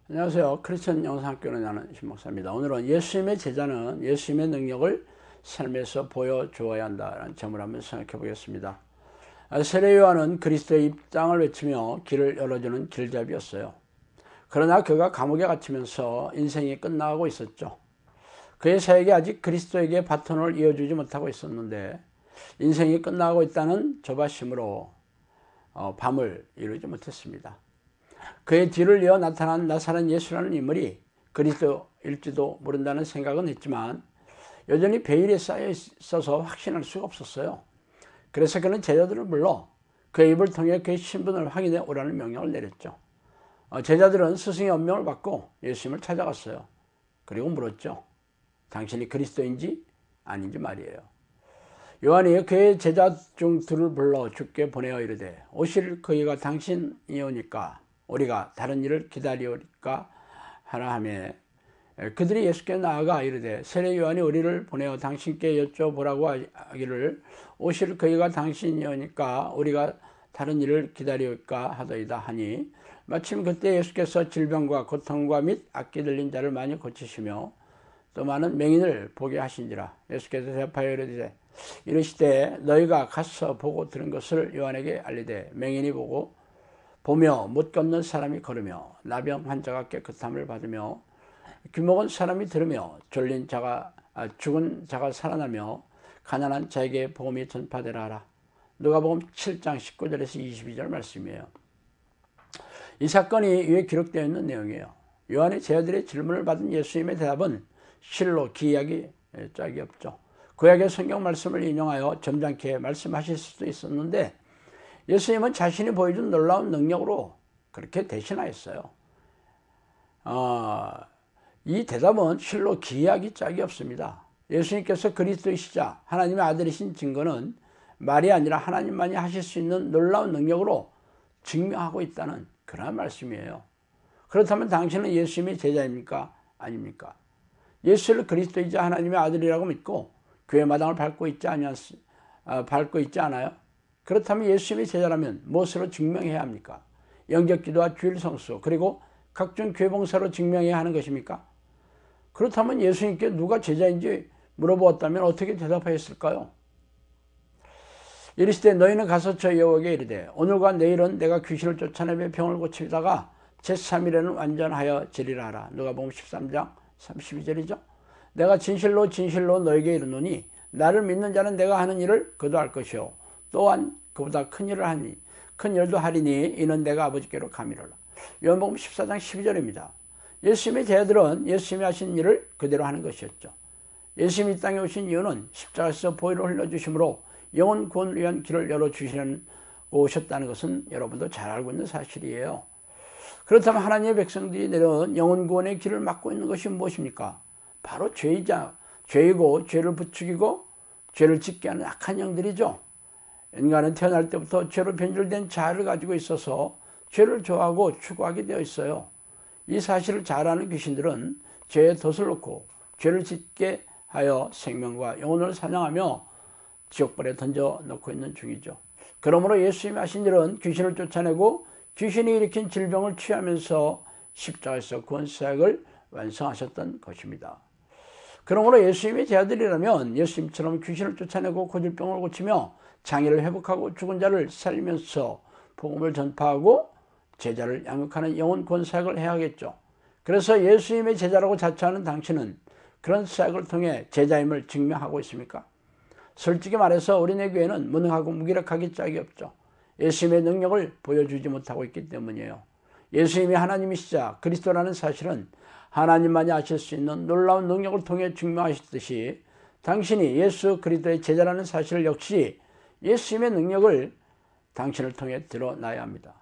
안녕하세요. 크리스천 영상학교를 나는 신목사입니다. 오늘은 예수님의 제자는 예수님의 능력을 삶에서 보여주어야 한다는 점을 한번 생각해 보겠습니다. 세례 요한은 그리스도의 입장을 외치며 길을 열어주는 길잡이였어요. 그러나 그가 감옥에 갇히면서 인생이 끝나가고 있었죠. 그의 사역이 아직 그리스도에게 바톤을 이어주지 못하고 있었는데 인생이 끝나가고 있다는 조바심으로 밤을 이루지 못했습니다. 그의 뒤를 이어 나타난 나사렛 예수라는 인물이 그리스도일지도 모른다는 생각은 했지만 여전히 베일에 쌓여 있어서 확신할 수가 없었어요. 그래서 그는 제자들을 불러 그의 입을 통해 그의 신분을 확인해 오라는 명령을 내렸죠. 제자들은 스승의 엄명을 받고 예수님을 찾아갔어요. 그리고 물었죠. 당신이 그리스도인지 아닌지 말이에요. 요한이 그의 제자 중 둘을 불러 주께 보내어 이르되 오실 그이가 당신이오니까 우리가 다른 일을 기다리오리까 하나 하며 그들이 예수께 나아가 이르되 세례 요한이 우리를 보내어 당신께 여쭤보라고 하기를 오실 그이가 당신이오니까 우리가 다른 일을 기다리올까 하더이다 하니 마침 그때 예수께서 질병과 고통과 및 악기 들린 자를 많이 고치시며 또 많은 맹인을 보게 하신지라. 예수께서 대답하여 이르시되 너희가 가서 보고 들은 것을 요한에게 알리되 맹인이 보며 못 걷는 사람이 걸으며 나병 환자가 깨끗함을 받으며 귀먹은 사람이 들으며 죽은 자가 살아나며 가난한 자에게 복음이 전파되라 하라. 누가복음 7장 19절에서 22절 말씀이에요. 이 사건이 위에 기록되어 있는 내용이에요. 요한의 제자들의 질문을 받은 예수님의 대답은 실로 기이하기 짝이 없죠. 구약의 성경 말씀을 인용하여 점잖게 말씀하실 수도 있었는데 예수님은 자신이 보여준 놀라운 능력으로 그렇게 대신하였어요. 이 대답은 실로 기이하기 짝이 없습니다. 예수님께서 그리스도이시자 하나님의 아들이신 증거는 말이 아니라 하나님만이 하실 수 있는 놀라운 능력으로 증명하고 있다는 그런 말씀이에요. 그렇다면 당신은 예수님의 제자입니까? 아닙니까? 예수를 그리스도이자 하나님의 아들이라고 믿고 교회 마당을 밟고 있지 않아요? 그렇다면 예수님의 제자라면 무엇으로 증명해야 합니까? 영접기도와 주일 성수 그리고 각종 교회 봉사로 증명해야 하는 것입니까? 그렇다면 예수님께 누가 제자인지 물어보았다면 어떻게 대답하였을까요? 이르시되 너희는 가서 저 여호와에게 이르되 오늘과 내일은 내가 귀신을 쫓아내며 병을 고치다가 제3일에는 완전하여 지리라 하라. 누가복음 13장 32절이죠. 내가 진실로 진실로 너에게 이르노니 나를 믿는 자는 내가 하는 일을 그도 할 것이요 또한 그보다 큰 일도 하리니 이는 내가 아버지께로 가미르라. 요한복음 14장 12절입니다. 예수님의 제자들은 예수님이 하신 일을 그대로 하는 것이었죠. 예수님이 이 땅에 오신 이유는 십자가에서 보혈을 흘려주심으로 영혼 구원을 위한 길을 열어주시려고 오셨다는 것은 여러분도 잘 알고 있는 사실이에요. 그렇다면 하나님의 백성들이 내려온 영혼 구원의 길을 막고 있는 것이 무엇입니까? 바로 죄이고 죄를 부추기고 죄를 짓게 하는 악한 영들이죠. 인간은 태어날 때부터 죄로 변질된 자아를 가지고 있어서 죄를 좋아하고 추구하게 되어 있어요. 이 사실을 잘 아는 귀신들은 죄에 덫을 놓고 죄를 짓게 하여 생명과 영혼을 사냥하며 지옥불에 던져 놓고 있는 중이죠. 그러므로 예수님이 하신 일은 귀신을 쫓아내고 귀신이 일으킨 질병을 취하면서 십자가에서 구원사역을 완성하셨던 것입니다. 그러므로 예수님의 제자들이라면 예수님처럼 귀신을 쫓아내고 고질병을 고치며 장애를 회복하고 죽은 자를 살리면서 복음을 전파하고 제자를 양육하는 영혼 구원 사역을 해야 하겠죠. 그래서 예수님의 제자라고 자처하는 당신은 그런 사역을 통해 제자임을 증명하고 있습니까? 솔직히 말해서 우리네 교회는 무능하고 무기력하기 짝이 없죠. 예수님의 능력을 보여주지 못하고 있기 때문이에요. 예수님이 하나님이시자 그리스도라는 사실은 하나님만이 하실 수 있는 놀라운 능력을 통해 증명하셨듯이 당신이 예수 그리스도의 제자라는 사실 역시 예수님의 능력을 당신을 통해 드러나야 합니다.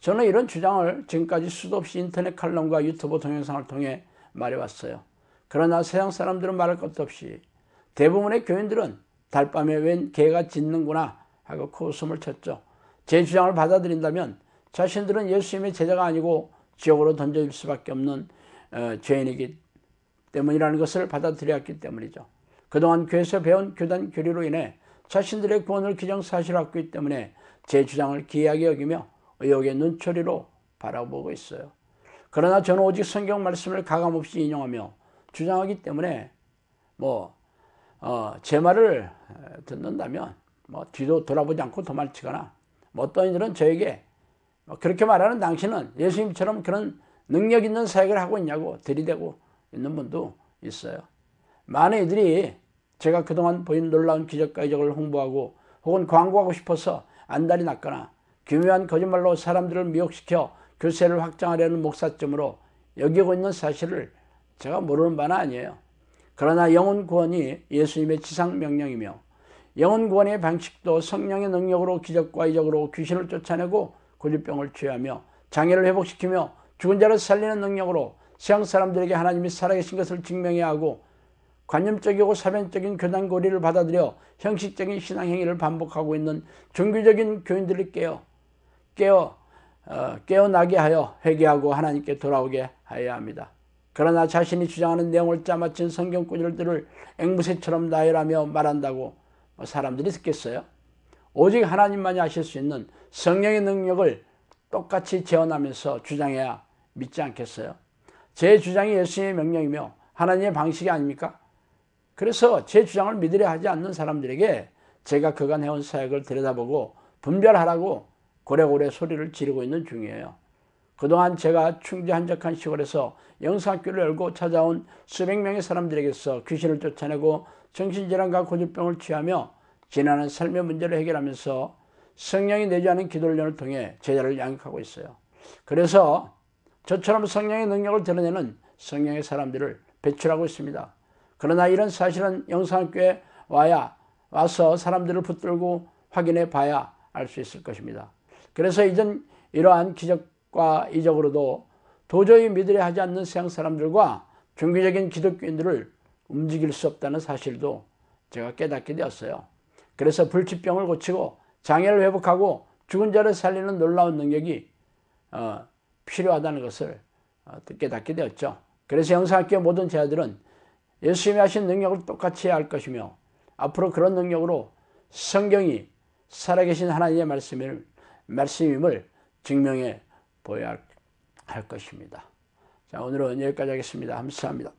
저는 이런 주장을 지금까지 수도 없이 인터넷 칼럼과 유튜브 동영상을 통해 말해왔어요. 그러나 세상 사람들은 말할 것도 없이 대부분의 교인들은 달밤에 웬 개가 짖는구나 하고 코웃음을 쳤죠. 제 주장을 받아들인다면 자신들은 예수님의 제자가 아니고 지옥으로 던져질 수밖에 없는 죄인이기 때문이라는 것을 받아들였기 때문이죠. 그동안 교회에서 배운 교단 교리로 인해 자신들의 구원을 기정사실화했기 때문에 제 주장을 기이하게 여기며 의혹의 눈초리로 바라보고 있어요. 그러나 저는 오직 성경 말씀을 가감없이 인용하며 주장하기 때문에 제 말을 듣는다면 뒤도 돌아보지 않고 도망치거나 어떤 이들은 저에게 그렇게 말하는 당신은 예수님처럼 그런 능력 있는 사역을 하고 있냐고 들이대고 있는 분도 있어요. 많은 이들이 제가 그동안 보인 놀라운 기적과 이적을 홍보하고 혹은 광고하고 싶어서 안달이 났거나 교묘한 거짓말로 사람들을 미혹시켜 교세를 확장하려는 목사점으로 여기고 있는 사실을 제가 모르는 바는 아니에요. 그러나 영혼 구원이 예수님의 지상 명령이며 영혼 구원의 방식도 성령의 능력으로 기적과 이적으로 귀신을 쫓아내고 고질병을 치유하며 장애를 회복시키며 죽은 자를 살리는 능력으로 세상 사람들에게 하나님이 살아계신 것을 증명해야 하고 관념적이고 사변적인 교단 고리를 받아들여 형식적인 신앙행위를 반복하고 있는 종교적인 교인들을 깨어나게 하여 회개하고 하나님께 돌아오게 하여야 합니다. 그러나 자신이 주장하는 내용을 짜맞춘 성경 구절들을 앵무새처럼 나열하며 말한다고 사람들이 듣겠어요? 오직 하나님만이 하실 수 있는 성령의 능력을 똑같이 재현하면서 주장해야 믿지 않겠어요? 제 주장이 예수님의 명령이며 하나님의 방식이 아닙니까? 그래서 제 주장을 믿으려 하지 않는 사람들에게 제가 그간 해온 사역을 들여다보고 분별하라고 고래고래 소리를 지르고 있는 중이에요. 그동안 제가 충주 한적한 시골에서 영성학교를 열고 찾아온 수백 명의 사람들에게서 귀신을 쫓아내고 정신질환과 고질병을 치유하며 지나는 삶의 문제를 해결하면서 성령이 내주하는 기도훈련을 통해 제자를 양육하고 있어요. 그래서 저처럼 성령의 능력을 드러내는 성령의 사람들을 배출하고 있습니다. 그러나 이런 사실은 영성학교에 와서 사람들을 붙들고 확인해 봐야 알 수 있을 것입니다. 그래서 이전 이러한 기적과 이적으로도 도저히 믿으려 하지 않는 세상 사람들과 종교적인 기독교인들을 움직일 수 없다는 사실도 제가 깨닫게 되었어요. 그래서 불치병을 고치고 장애를 회복하고 죽은 자를 살리는 놀라운 능력이 필요하다는 것을 깨닫게 되었죠. 그래서 영성학교 모든 제자들은 예수님이 하신 능력을 똑같이 해야 할 것이며 앞으로 그런 능력으로 성경이 살아계신 하나님의 말씀임을 증명해 보여야 할 것입니다. 자, 오늘은 여기까지 하겠습니다. 감사합니다.